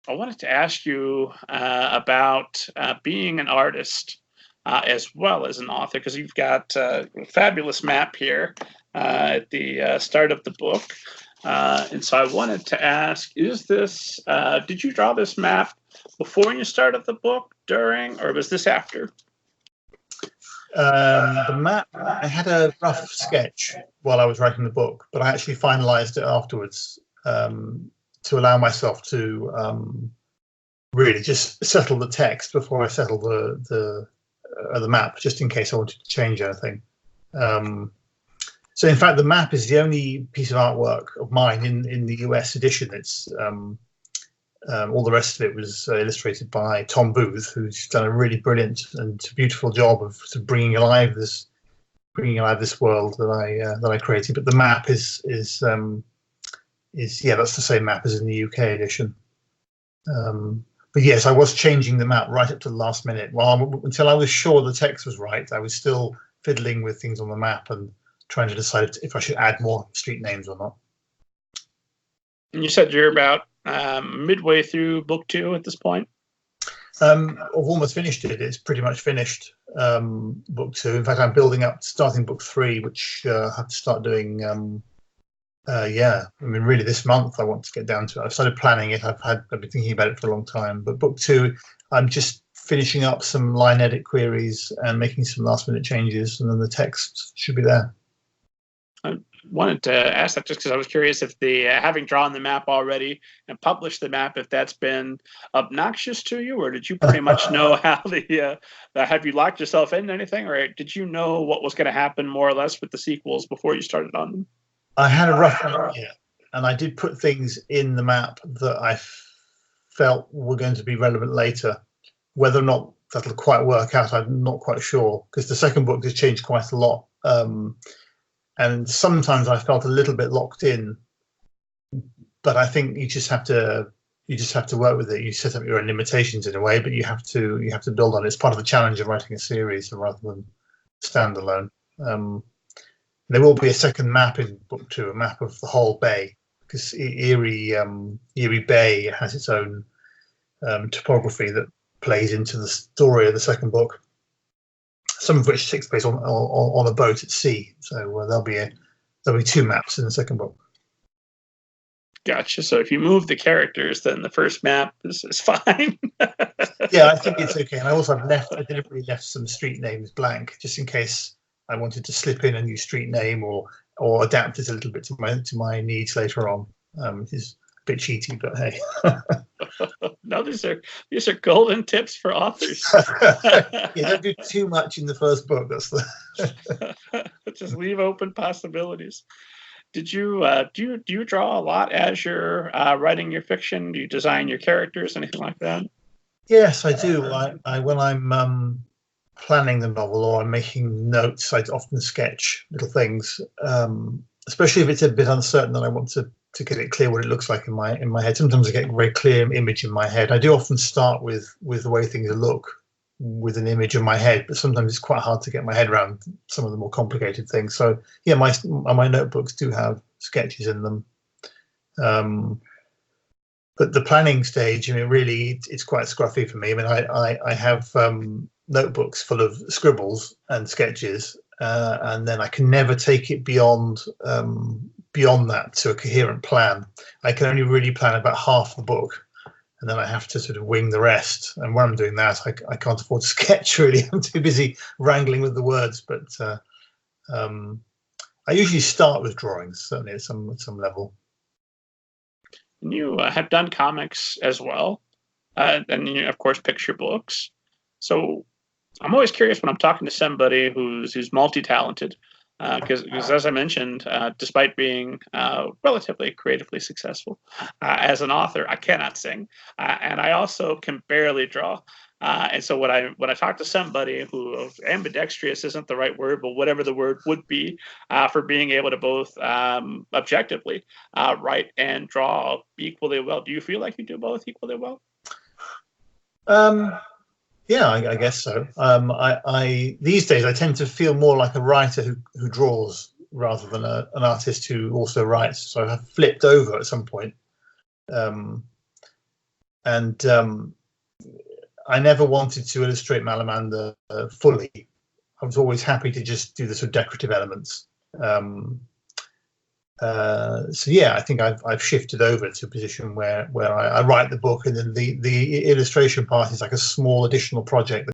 I wanted to ask you about being an artist as well as an author, because you've got a fabulous map here at the start of the book. And so I wanted to ask, did you draw this map before you started the book, during, or was this after? The map, I had a rough sketch while I was writing the book, but I actually finalized it afterwards to allow myself to really just settle the text before I settled the map, just in case I wanted to change anything. So in fact, the map is the only piece of artwork of mine in the US edition. It's all the rest of it was illustrated by Tom Booth, who's done a really brilliant and beautiful job of sort of bringing alive this world that I created. But the map is that's the same map as in the UK edition. But yes, I was changing the map right up to the last minute. Until I was sure the text was right, I was still fiddling with things on the map and trying to decide if I should add more street names or not. And you said you're about midway through book 2 at this point? I've almost finished it. It's pretty much finished, book 2. In fact, I'm starting book 3, which I have to start doing. Really this month I want to get down to it. I've started planning it. I've been thinking about it for a long time. But book 2, I'm just finishing up some line edit queries and making some last minute changes, and then the text should be there. I wanted to ask that just because I was curious if having drawn the map already and published the map, if that's been obnoxious to you, or did you pretty much know how have you locked yourself into anything, or did you know what was going to happen more or less with the sequels before you started on them? I had a rough idea, and I did put things in the map that I felt were going to be relevant later. Whether or not that'll quite work out, I'm not quite sure, because the second book has changed quite a lot. And sometimes I felt a little bit locked in, but I think you just have to work with it. You set up your own limitations in a way, but you have to build on it. It's part of the challenge of writing a series rather than standalone. There will be a second map in book 2, a map of the whole bay, because Erie Bay has its own topography that plays into the story of the second book. Some of which takes place on a boat at sea. So there'll be 2 maps in the second book. Gotcha. So if you move the characters, then the first map is fine. Yeah, I think it's okay. And I also I deliberately left some street names blank, just in case I wanted to slip in a new street name or adapt it a little bit to my needs later on. Which is a bit cheaty, but hey. No, these are golden tips for authors. Yeah, don't do too much in the first book. That's just leave open possibilities. Did you do you draw a lot as you're writing your fiction? Do you design your characters, anything like that? Yes, I do. When I'm planning the novel or I'm making notes, I often sketch little things, especially if it's a bit uncertain that I want to get it clear what it looks like in my head. Sometimes I get a very clear image in my head. I do often start with the way things look with an image in my head, but sometimes it's quite hard to get my head around some of the more complicated things. So yeah, my notebooks do have sketches in them. But the planning stage, really, it's quite scruffy for me. I have notebooks full of scribbles and sketches, and then I can never take it beyond that to a coherent plan. I can only really plan about half the book, and then I have to sort of wing the rest. And when I'm doing that, I can't afford to sketch, really. I'm too busy wrangling with the words. But I usually start with drawings, certainly at some level. And you have done comics as well, and you, of course, picture books. So I'm always curious when I'm talking to somebody who's multi-talented, because as I mentioned, despite being relatively creatively successful as an author, I cannot sing, and I also can barely draw. And so when I talk to somebody who ambidextrous isn't the right word, but whatever the word would be for being able to both objectively write and draw equally well, do you feel like you do both equally well? Yeah, I guess so. I these days I tend to feel more like a writer who draws rather than an artist who also writes. So I have flipped over at some point. and I never wanted to illustrate Malamander fully. I was always happy to just do the sort of decorative elements. So yeah, I think I've shifted over to a position where I write the book, and then the illustration part is like a small additional project